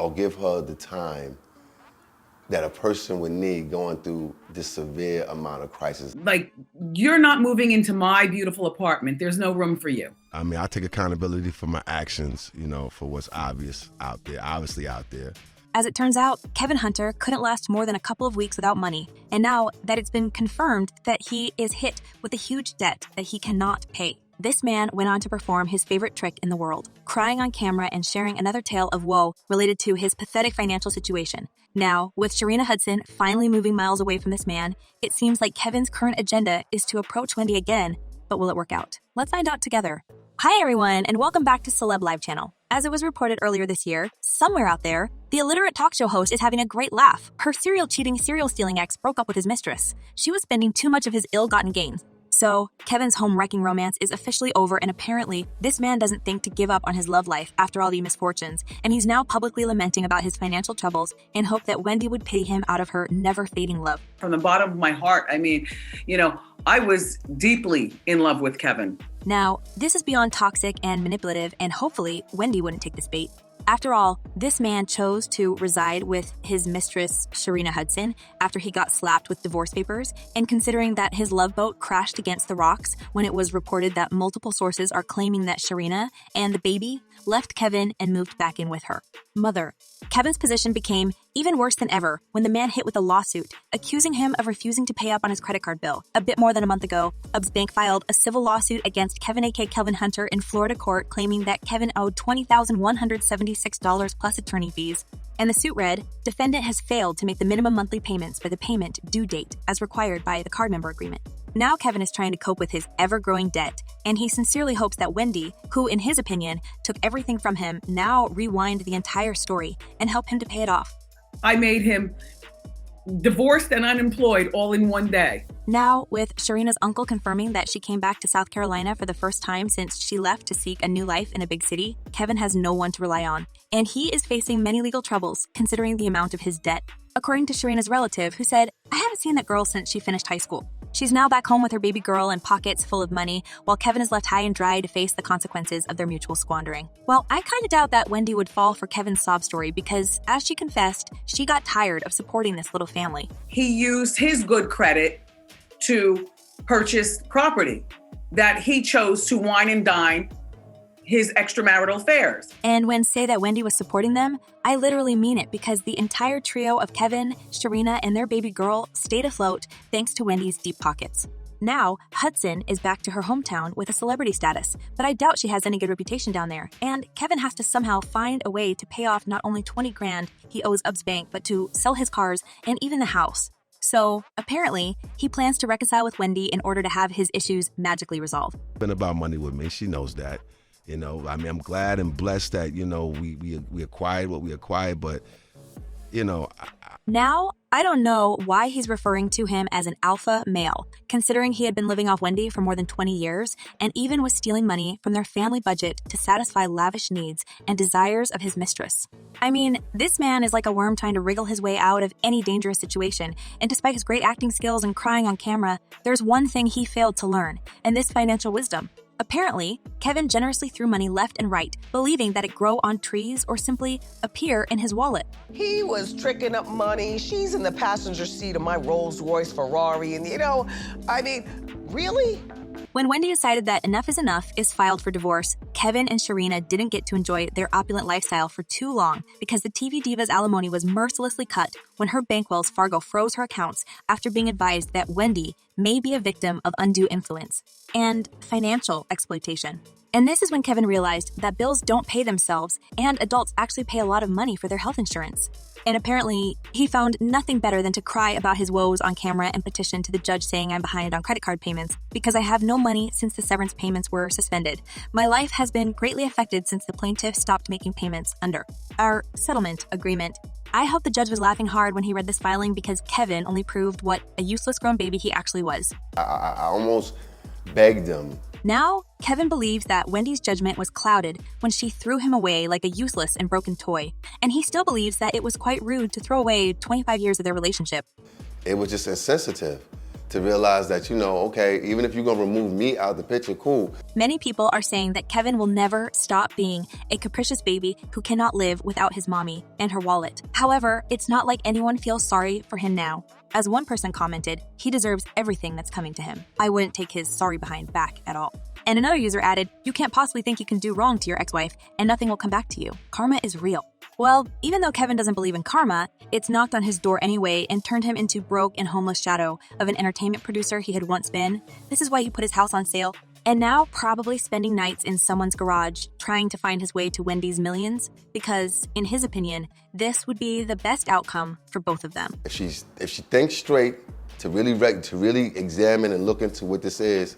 or give her the time that a person would need going through this severe amount of crisis. Like, you're not moving into my beautiful apartment. There's no room for you. I mean, I take accountability for my actions, for what's obviously out there. As it turns out, Kevin Hunter couldn't last more than a couple of weeks without money. And now that it's been confirmed that he is hit with a huge debt that he cannot pay, this man went on to perform his favorite trick in the world, crying on camera and sharing another tale of woe related to his pathetic financial situation. Now, with Sharina Hudson finally moving miles away from this man, it seems like Kevin's current agenda is to approach Wendy again, but will it work out? Let's find out together. Hi everyone, and welcome back to Celeb Live Channel. As it was reported earlier this year, somewhere out there, the illiterate talk show host is having a great laugh. Her serial stealing ex broke up with his mistress. She was spending too much of his ill-gotten gains. So, Kevin's home-wrecking romance is officially over, and apparently, this man doesn't think to give up on his love life after all the misfortunes, and he's now publicly lamenting about his financial troubles in hope that Wendy would pity him out of her never-fading love. From the bottom of my heart, I was deeply in love with Kevin. Now, this is beyond toxic and manipulative, and hopefully, Wendy wouldn't take this bait. After all, this man chose to reside with his mistress, Sharina Hudson, after he got slapped with divorce papers, and considering that his love boat crashed against the rocks when it was reported that multiple sources are claiming that Sharina and the baby left Kevin and moved back in with her mother. Kevin's position became even worse than ever when the man hit with a lawsuit, accusing him of refusing to pay up on his credit card bill. A bit more than a month ago, UBS Bank filed a civil lawsuit against Kevin aka Kelvin Hunter in Florida court, claiming that Kevin owed $20,176 plus attorney fees. And the suit read, defendant has failed to make the minimum monthly payments by the payment due date as required by the card member agreement. Now Kevin is trying to cope with his ever-growing debt, and he sincerely hopes that Wendy, who in his opinion took everything from him, now rewind the entire story and help him to pay it off. I made him divorced and unemployed all in one day. Now, with Sharina's uncle confirming that she came back to South Carolina for the first time since she left to seek a new life in a big city, Kevin has no one to rely on, and he is facing many legal troubles considering the amount of his debt. According to Sharina's relative, who said, I haven't seen that girl since she finished high school. She's now back home with her baby girl and pockets full of money, while Kevin is left high and dry to face the consequences of their mutual squandering. Well, I kind of doubt that Wendy would fall for Kevin's sob story because, as she confessed, she got tired of supporting this little family. He used his good credit to purchase property that he chose to wine and dine his extramarital affairs. And when say that Wendy was supporting them, I literally mean it because the entire trio of Kevin, Sharina, and their baby girl stayed afloat thanks to Wendy's deep pockets. Now, Hudson is back to her hometown with a celebrity status, but I doubt she has any good reputation down there. And Kevin has to somehow find a way to pay off not only $20,000 he owes UBS Bank, but to sell his cars and even the house. So, apparently, he plans to reconcile with Wendy in order to have his issues magically resolved. Been about money with me, she knows that. I'm glad and blessed that, we acquired what we acquired, but, Now, I don't know why he's referring to him as an alpha male, considering he had been living off Wendy for more than 20 years and even was stealing money from their family budget to satisfy lavish needs and desires of his mistress. I mean, this man is like a worm trying to wriggle his way out of any dangerous situation, and despite his great acting skills and crying on camera, there's one thing he failed to learn, and this financial wisdom. Apparently, Kevin generously threw money left and right, believing that it grow on trees or simply appear in his wallet. He was tricking up money. She's in the passenger seat of my Rolls-Royce Ferrari, and really? When Wendy decided that enough is filed for divorce, Kevin and Sharina didn't get to enjoy their opulent lifestyle for too long because the TV diva's alimony was mercilessly cut when her bank Wells Fargo froze her accounts after being advised that Wendy may be a victim of undue influence and financial exploitation. And this is when Kevin realized that bills don't pay themselves and adults actually pay a lot of money for their health insurance. And apparently, he found nothing better than to cry about his woes on camera and petition to the judge saying I'm behind on credit card payments because I have no money since the severance payments were suspended. My life has been greatly affected since the plaintiff stopped making payments under our settlement agreement. I hope the judge was laughing hard when he read this filing because Kevin only proved what a useless grown baby he actually was. I almost begged him. Now, Kevin believes that Wendy's judgment was clouded when she threw him away like a useless and broken toy, and he still believes that it was quite rude to throw away 25 years of their relationship. It was just insensitive to realize that, okay, even if you're gonna remove me out the picture, cool. Many people are saying that Kevin will never stop being a capricious baby who cannot live without his mommy and her wallet. However, it's not like anyone feels sorry for him now. As one person commented, he deserves everything that's coming to him. I wouldn't take his sorry behind back at all. And another user added, you can't possibly think you can do wrong to your ex-wife and nothing will come back to you. Karma is real. Well, even though Kevin doesn't believe in karma, it's knocked on his door anyway and turned him into broke and homeless shadow of an entertainment producer he had once been. This is why he put his house on sale. And now probably spending nights in someone's garage trying to find his way to Wendy's millions because, in his opinion, this would be the best outcome for both of them. If she thinks straight to really examine and look into what this is,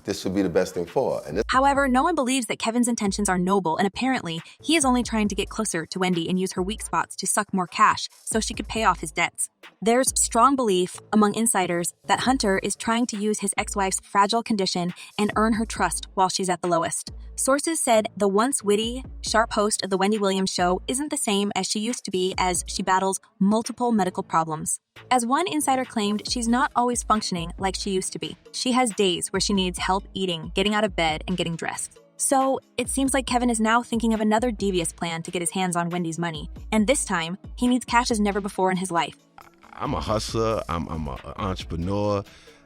this would be the best thing for her. However, no one believes that Kevin's intentions are noble, and apparently, he is only trying to get closer to Wendy and use her weak spots to suck more cash so she could pay off his debts. There's strong belief among insiders that Hunter is trying to use his ex-wife's fragile condition and earn her trust while she's at the lowest. Sources said the once witty, sharp host of The Wendy Williams Show isn't the same as she used to be as she battles multiple medical problems. As one insider claimed, she's not always functioning like she used to be. She has days where she needs help eating, getting out of bed, and getting dressed. So it seems like Kevin is now thinking of another devious plan to get his hands on Wendy's money. And this time, he needs cash as never before in his life. I'm a hustler. I'm an entrepreneur.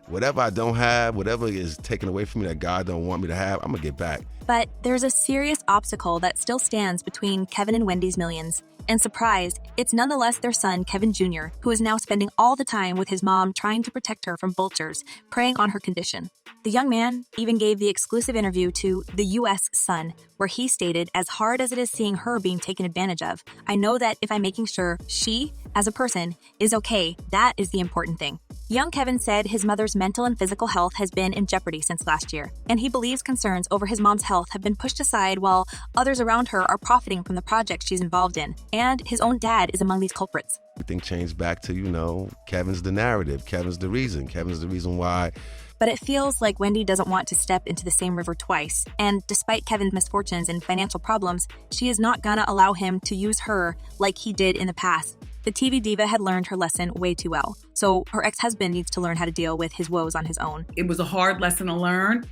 Whatever I don't have, whatever is taken away from me that God don't want me to have, I'm gonna get back. But there's a serious obstacle that still stands between Kevin and Wendy's millions. And surprise, it's nonetheless their son, Kevin Jr., who is now spending all the time with his mom trying to protect her from vultures, preying on her condition. The young man even gave the exclusive interview to the U.S. Sun, where he stated, as hard as it is seeing her being taken advantage of, I know that if I'm making sure she, as a person, is okay, that is the important thing. Young Kevin said his mother's mental and physical health has been in jeopardy since last year, and he believes concerns over his mom's health have been pushed aside while others around her are profiting from the projects she's involved in, and his own dad is among these culprits. Everything changed back to, Kevin's the narrative, Kevin's the reason why. But it feels like Wendy doesn't want to step into the same river twice, and despite Kevin's misfortunes and financial problems, she is not gonna allow him to use her like he did in the past. The TV diva had learned her lesson way too well, so her ex-husband needs to learn how to deal with his woes on his own. It was a hard lesson to learn,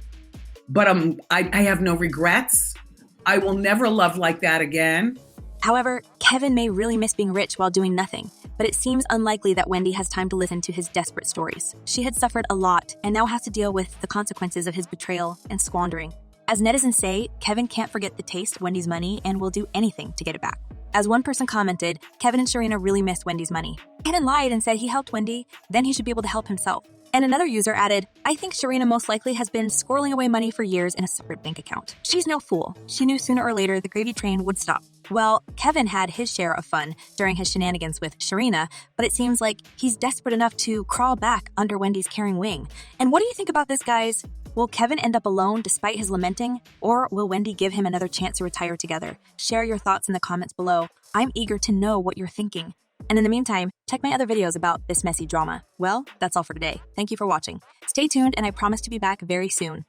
but I have no regrets. I will never love like that again. However, Kevin may really miss being rich while doing nothing, but it seems unlikely that Wendy has time to listen to his desperate stories. She had suffered a lot and now has to deal with the consequences of his betrayal and squandering. As netizens say, Kevin can't forget the taste of Wendy's money and will do anything to get it back. As one person commented, Kevin and Sharina really missed Wendy's money. Kevin lied and said he helped Wendy, then he should be able to help himself. And another user added, I think Sharina most likely has been squirreling away money for years in a separate bank account. She's no fool. She knew sooner or later the gravy train would stop. Well, Kevin had his share of fun during his shenanigans with Sharina, but it seems like he's desperate enough to crawl back under Wendy's caring wing. And what do you think about this, guys? Will Kevin end up alone despite his lamenting, or will Wendy give him another chance to retire together? Share your thoughts in the comments below. I'm eager to know what you're thinking. And in the meantime, check my other videos about this messy drama. Well, that's all for today. Thank you for watching. Stay tuned, and I promise to be back very soon.